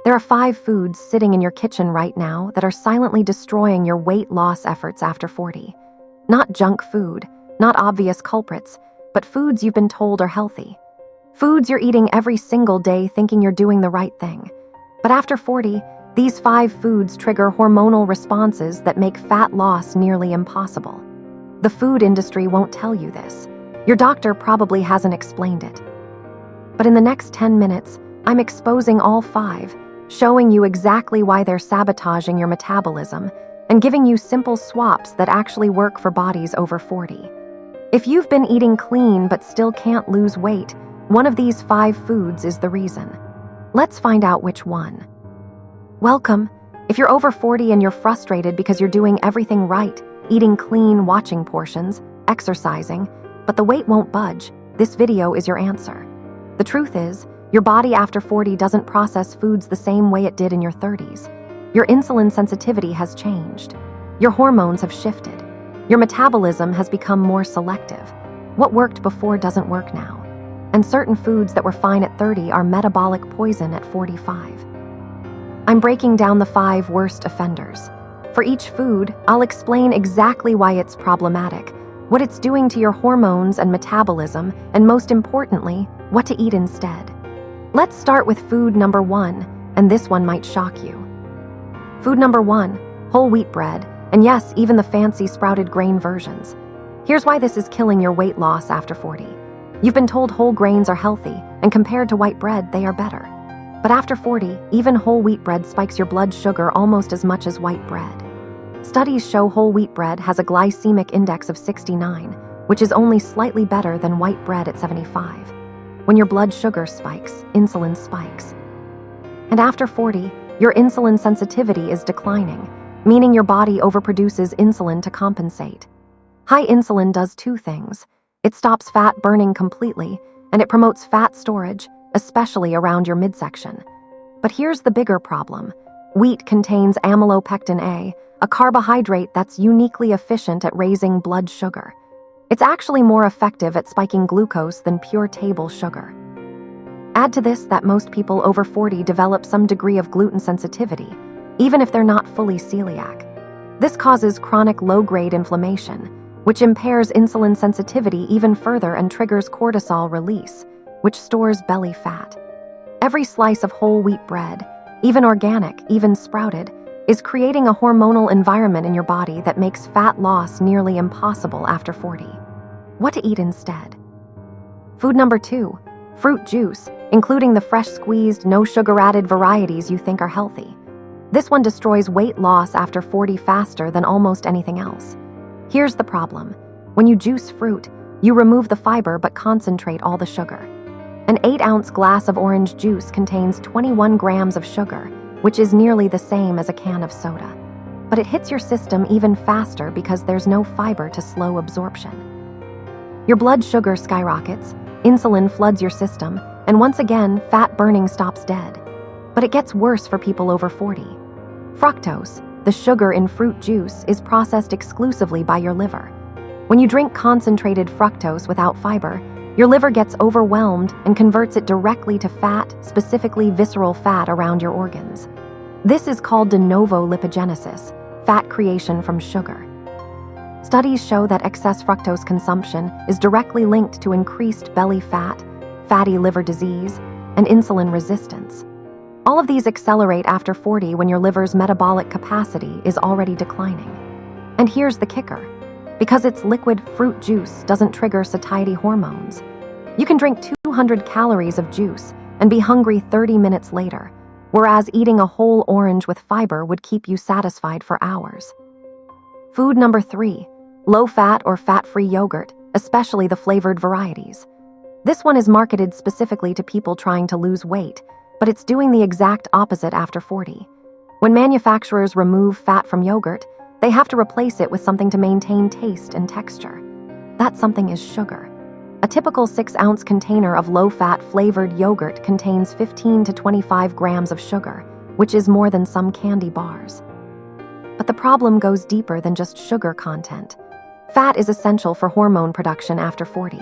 There are 5 foods sitting in your kitchen right now that are silently destroying your weight loss efforts after 40. Not junk food, not obvious culprits, but foods you've been told are healthy. Foods you're eating every single day thinking you're doing the right thing. But after 40, these 5 foods trigger hormonal responses that make fat loss nearly impossible. The food industry won't tell you this. Your doctor probably hasn't explained it. But in the next 10 minutes, I'm exposing all 5, showing you exactly why they're sabotaging your metabolism and giving you simple swaps that actually work for bodies over 40. If you've been eating clean but still can't lose weight, one of these 5 foods is the reason. Let's find out which one. Welcome. If you're over 40 and you're frustrated because you're doing everything right, eating clean, watching portions, exercising, but the weight won't budge, this video is your answer. The truth is, your body after 40 doesn't process foods the same way it did in your 30s. Your insulin sensitivity has changed. Your hormones have shifted. Your metabolism has become more selective. What worked before doesn't work now. And certain foods that were fine at 30 are metabolic poison at 45. I'm breaking down the 5 worst offenders. For each food, I'll explain exactly why it's problematic, what it's doing to your hormones and metabolism, and most importantly, what to eat instead. Let's start with food number 1, and this one might shock you. Food number 1, whole wheat bread, and yes, even the fancy sprouted grain versions. Here's why this is killing your weight loss after 40. You've been told whole grains are healthy, and compared to white bread, they are better. But after 40, even whole wheat bread spikes your blood sugar almost as much as white bread. Studies show whole wheat bread has a glycemic index of 69, which is only slightly better than white bread at 75. When your blood sugar spikes, insulin spikes. And after 40, your insulin sensitivity is declining, meaning your body overproduces insulin to compensate. High insulin does 2 things. It stops fat burning completely, and it promotes fat storage, especially around your midsection. But here's the bigger problem. Wheat contains amylopectin A carbohydrate that's uniquely efficient at raising blood sugar. It's actually more effective at spiking glucose than pure table sugar. Add to this that most people over 40 develop some degree of gluten sensitivity, even if they're not fully celiac. This causes chronic low-grade inflammation, which impairs insulin sensitivity even further and triggers cortisol release, which stores belly fat. Every slice of whole wheat bread, even organic, even sprouted, is creating a hormonal environment in your body that makes fat loss nearly impossible after 40. What to eat instead? Food number 2, fruit juice, including the fresh squeezed, no sugar added varieties you think are healthy. This one destroys weight loss after 40 faster than almost anything else. Here's the problem. When you juice fruit, you remove the fiber but concentrate all the sugar. An 8-ounce glass of orange juice contains 21 grams of sugar, which is nearly the same as a can of soda. But it hits your system even faster because there's no fiber to slow absorption. Your blood sugar skyrockets, insulin floods your system, and once again, fat burning stops dead. But it gets worse for people over 40. Fructose, the sugar in fruit juice, is processed exclusively by your liver. When you drink concentrated fructose without fiber, your liver gets overwhelmed and converts it directly to fat, specifically visceral fat around your organs. This is called de novo lipogenesis, fat creation from sugar. Studies show that excess fructose consumption is directly linked to increased belly fat, fatty liver disease, and insulin resistance. All of these accelerate after 40 when your liver's metabolic capacity is already declining. And here's the kicker. Because it's liquid, fruit juice doesn't trigger satiety hormones. You can drink 200 calories of juice and be hungry 30 minutes later, whereas eating a whole orange with fiber would keep you satisfied for hours. Food number 3, low-fat or fat-free yogurt, especially the flavored varieties. This one is marketed specifically to people trying to lose weight, but it's doing the exact opposite after 40. When manufacturers remove fat from yogurt, they have to replace it with something to maintain taste and texture. That something is sugar. A typical 6-ounce container of low-fat flavored yogurt contains 15 to 25 grams of sugar, which is more than some candy bars. But the problem goes deeper than just sugar content. Fat is essential for hormone production after 40.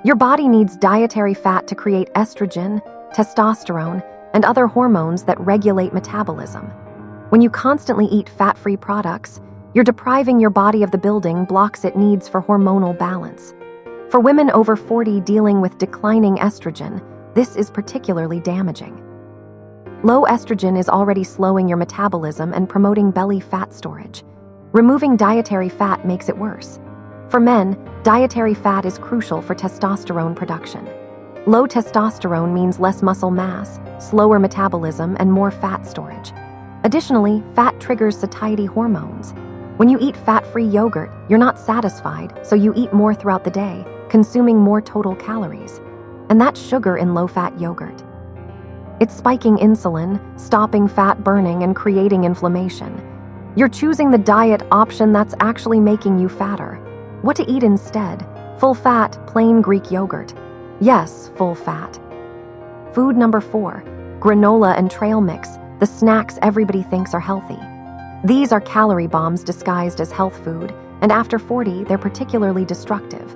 Your body needs dietary fat to create estrogen, testosterone, and other hormones that regulate metabolism. When you constantly eat fat-free products, you're depriving your body of the building blocks it needs for hormonal balance. For women over 40 dealing with declining estrogen, this is particularly damaging. Low estrogen is already slowing your metabolism and promoting belly fat storage. Removing dietary fat makes it worse. For men, dietary fat is crucial for testosterone production. Low testosterone means less muscle mass, slower metabolism, and more fat storage. Additionally, fat triggers satiety hormones. When you eat fat-free yogurt, you're not satisfied, so you eat more throughout the day, consuming more total calories. And that's sugar in low-fat yogurt. It's spiking insulin, stopping fat burning, and creating inflammation. You're choosing the diet option that's actually making you fatter. What to eat instead? Full-fat, plain Greek yogurt. Yes, full-fat. Food number 4, granola and trail mix, the snacks everybody thinks are healthy. These are calorie bombs disguised as health food, and after 40, they're particularly destructive.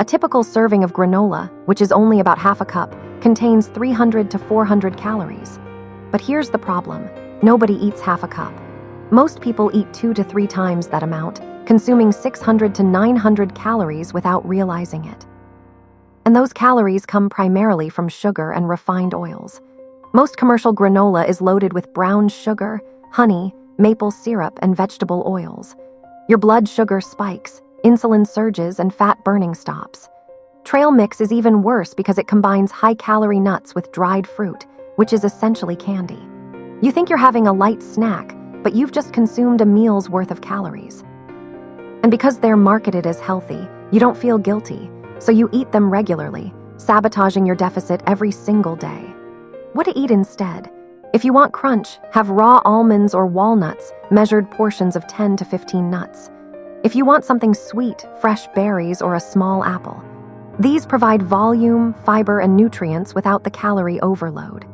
A typical serving of granola, which is only about half a cup, contains 300 to 400 calories. But here's the problem. Nobody eats half a cup. Most people eat 2 to 3 times that amount, consuming 600 to 900 calories without realizing it. And those calories come primarily from sugar and refined oils. Most commercial granola is loaded with brown sugar, honey, maple syrup, and vegetable oils. Your blood sugar spikes, insulin surges, and fat burning stops. Trail mix is even worse because it combines high-calorie nuts with dried fruit, which is essentially candy. You think you're having a light snack, but you've just consumed a meal's worth of calories. And because they're marketed as healthy, you don't feel guilty, so you eat them regularly, sabotaging your deficit every single day. What to eat instead? If you want crunch, have raw almonds or walnuts, measured portions of 10 to 15 nuts. If you want something sweet, fresh berries or a small apple. These provide volume, fiber, and nutrients without the calorie overload.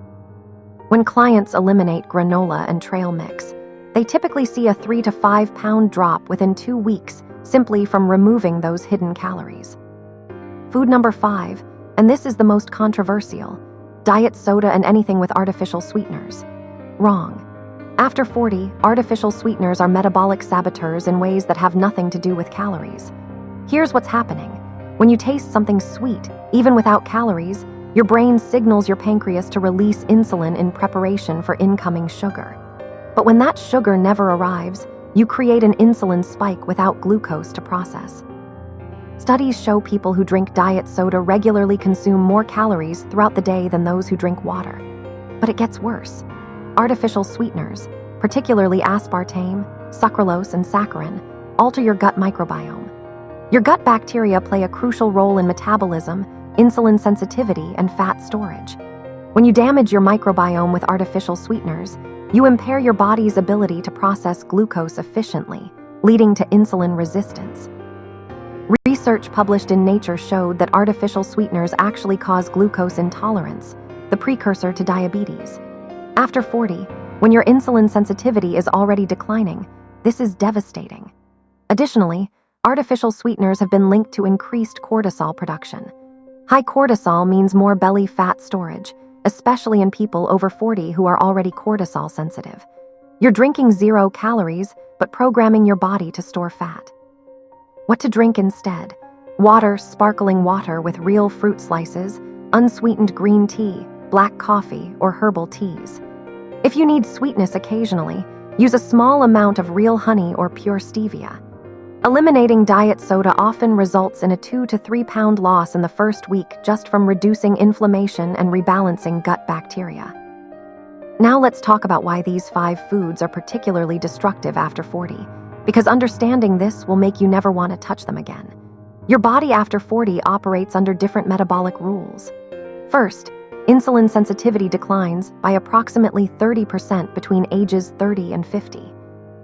When clients eliminate granola and trail mix, they typically see a 3 to 5 pound drop within 2 weeks simply from removing those hidden calories. Food number 5, and this is the most controversial, diet soda and anything with artificial sweeteners. Wrong. After 40, artificial sweeteners are metabolic saboteurs in ways that have nothing to do with calories. Here's what's happening. When you taste something sweet, even without calories, your brain signals your pancreas to release insulin in preparation for incoming sugar. But when that sugar never arrives, you create an insulin spike without glucose to process. Studies show people who drink diet soda regularly consume more calories throughout the day than those who drink water. But it gets worse. Artificial sweeteners, particularly aspartame, sucralose, and saccharin, alter your gut microbiome. Your gut bacteria play a crucial role in metabolism, insulin sensitivity, and fat storage. When you damage your microbiome with artificial sweeteners, you impair your body's ability to process glucose efficiently, leading to insulin resistance. Research published in Nature showed that artificial sweeteners actually cause glucose intolerance, the precursor to diabetes. After 40, when your insulin sensitivity is already declining, this is devastating. Additionally, artificial sweeteners have been linked to increased cortisol production. High cortisol means more belly fat storage, especially in people over 40 who are already cortisol sensitive. You're drinking 0 calories, but programming your body to store fat. What to drink instead? Water, sparkling water with real fruit slices, unsweetened green tea, black coffee, or herbal teas. If you need sweetness occasionally, use a small amount of real honey or pure stevia. Eliminating diet soda often results in a 2 to 3 pound loss in the first week just from reducing inflammation and rebalancing gut bacteria. Now let's talk about why these 5 foods are particularly destructive after 40, because understanding this will make you never want to touch them again. Your body after 40 operates under different metabolic rules. First, insulin sensitivity declines by approximately 30% between ages 30 and 50.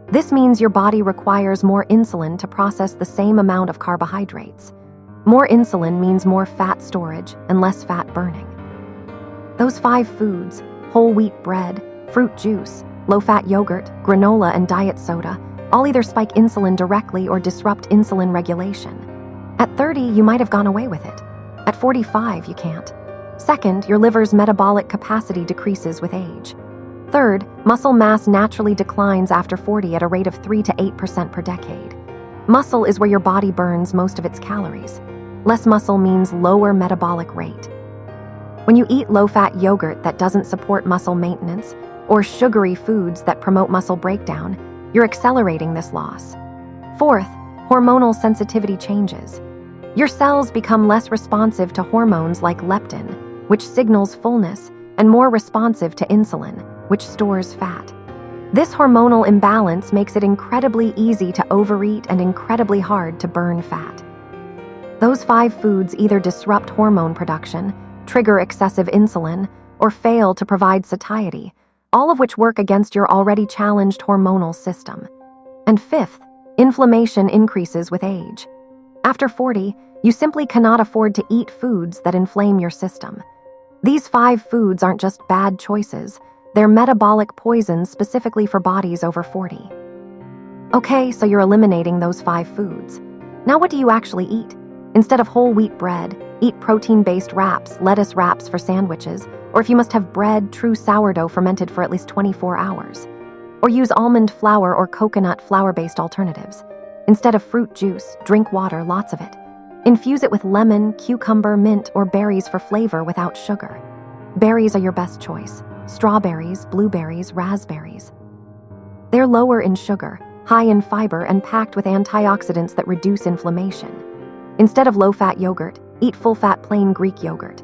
This means your body requires more insulin to process the same amount of carbohydrates. More insulin means more fat storage and less fat burning. Those 5 foods, whole wheat bread, fruit juice, low-fat yogurt, granola, and diet soda, all either spike insulin directly or disrupt insulin regulation. At 30, you might have gone away with it. At 45, you can't. Second, your liver's metabolic capacity decreases with age. Third, muscle mass naturally declines after 40 at a rate of 3 to 8% per decade. Muscle is where your body burns most of its calories. Less muscle means lower metabolic rate. When you eat low-fat yogurt that doesn't support muscle maintenance, or sugary foods that promote muscle breakdown, you're accelerating this loss. Fourth, hormonal sensitivity changes. Your cells become less responsive to hormones like leptin, which signals fullness, and more responsive to insulin, which stores fat. This hormonal imbalance makes it incredibly easy to overeat and incredibly hard to burn fat. Those 5 foods either disrupt hormone production, trigger excessive insulin, or fail to provide satiety, all of which work against your already challenged hormonal system. And fifth, inflammation increases with age. After 40, you simply cannot afford to eat foods that inflame your system. These 5 foods aren't just bad choices, they're metabolic poisons specifically for bodies over 40. Okay, so you're eliminating those 5 foods. Now what do you actually eat? Instead of whole wheat bread, eat protein-based wraps, lettuce wraps for sandwiches, or if you must have bread, true sourdough fermented for at least 24 hours. Or use almond flour or coconut flour-based alternatives. Instead of fruit juice, drink water, lots of it. Infuse it with lemon, cucumber, mint, or berries for flavor without sugar. Berries are your best choice. Strawberries, blueberries, raspberries. They're lower in sugar, high in fiber, and packed with antioxidants that reduce inflammation. Instead of low-fat yogurt, eat full-fat plain Greek yogurt.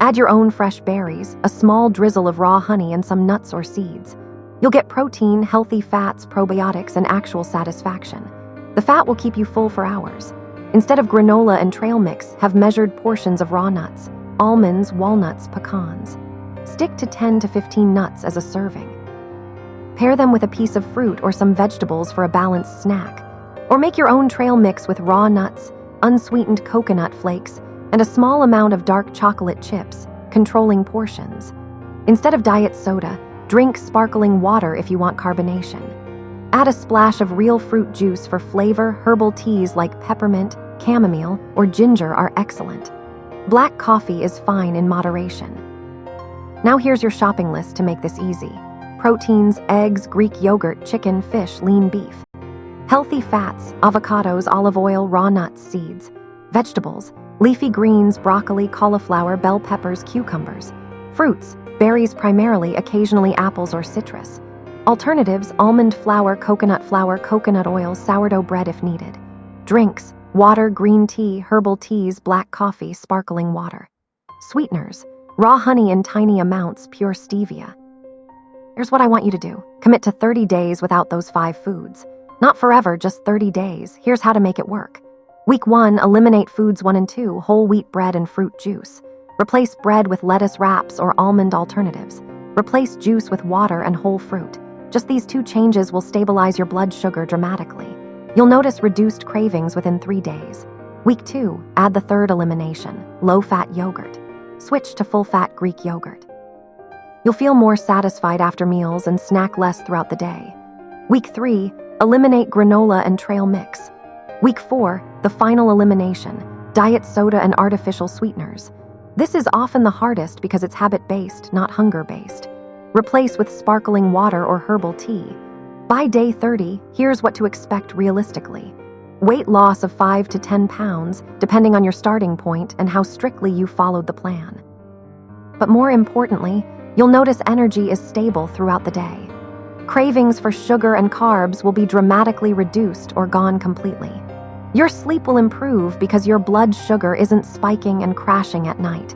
Add your own fresh berries, a small drizzle of raw honey, and some nuts or seeds. You'll get protein, healthy fats, probiotics, and actual satisfaction. The fat will keep you full for hours. Instead of granola and trail mix, have measured portions of raw nuts, almonds, walnuts, pecans. Stick to 10 to 15 nuts as a serving. Pair them with a piece of fruit or some vegetables for a balanced snack. Or make your own trail mix with raw nuts, unsweetened coconut flakes, and a small amount of dark chocolate chips, controlling portions. Instead of diet soda, drink sparkling water if you want carbonation. Add a splash of real fruit juice for flavor. Herbal teas like peppermint, chamomile, or ginger are excellent. Black coffee is fine in moderation. Now here's your shopping list to make this easy. Proteins, eggs, Greek yogurt, chicken, fish, lean beef. Healthy fats, avocados, olive oil, raw nuts, seeds. Vegetables, leafy greens, broccoli, cauliflower, bell peppers, cucumbers. Fruits, berries primarily, occasionally apples or citrus. Alternatives, almond flour, coconut oil, sourdough bread if needed. Drinks, water, green tea, herbal teas, black coffee, sparkling water. Sweeteners, raw honey in tiny amounts, pure stevia. Here's what I want you to do. Commit to 30 days without those 5 foods. Not forever, just 30 days. Here's how to make it work. Week 1, eliminate foods 1 and 2, whole wheat bread and fruit juice. Replace bread with lettuce wraps or almond alternatives. Replace juice with water and whole fruit. Just these 2 changes will stabilize your blood sugar dramatically. You'll notice reduced cravings within 3 days. Week 2, add the third elimination, low-fat yogurt. Switch to full-fat Greek yogurt. You'll feel more satisfied after meals and snack less throughout the day. Week 3, eliminate granola and trail mix. Week 4, the final elimination, diet soda and artificial sweeteners. This is often the hardest because it's habit-based, not hunger-based. Replace with sparkling water or herbal tea. By day 30, here's what to expect realistically. Weight loss of 5 to 10 pounds, depending on your starting point and how strictly you followed the plan. But more importantly, you'll notice energy is stable throughout the day. Cravings for sugar and carbs will be dramatically reduced or gone completely. Your sleep will improve because your blood sugar isn't spiking and crashing at night.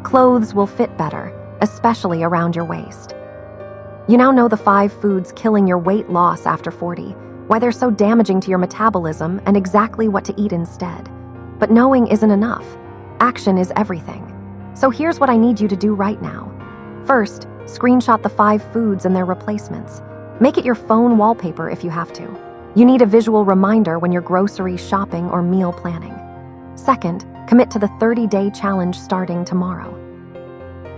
Clothes will fit better, especially around your waist. You now know the 5 foods killing your weight loss after 40, why they're so damaging to your metabolism, and exactly what to eat instead. But knowing isn't enough. Action is everything. So here's what I need you to do right now. First, screenshot the 5 foods and their replacements. Make it your phone wallpaper if you have to. You need a visual reminder when you're grocery shopping or meal planning. Second, commit to the 30-day challenge starting tomorrow.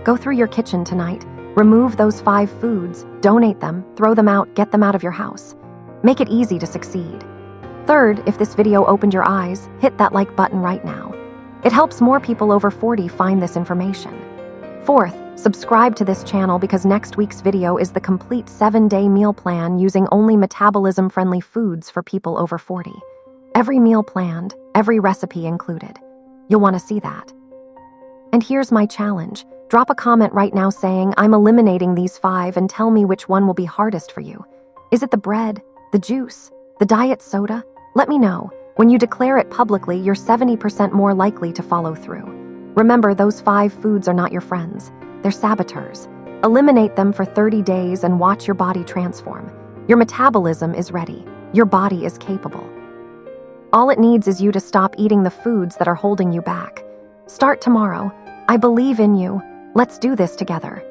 Go through your kitchen tonight, remove those 5 foods, donate them, throw them out, get them out of your house. Make it easy to succeed. Third, if this video opened your eyes, hit that like button right now. It helps more people over 40 find this information. Fourth, subscribe to this channel because next week's video is the complete 7-day meal plan using only metabolism-friendly foods for people over 40. Every meal planned, every recipe included. You'll want to see that. And here's my challenge. Drop a comment right now saying, I'm eliminating these 5 and tell me which one will be hardest for you. Is it the bread, the juice, the diet soda? Let me know. When you declare it publicly, you're 70% more likely to follow through. Remember, those 5 foods are not your friends. They're saboteurs. Eliminate them for 30 days and watch your body transform. Your metabolism is ready. Your body is capable. All it needs is you to stop eating the foods that are holding you back. Start tomorrow. I believe in you. Let's do this together.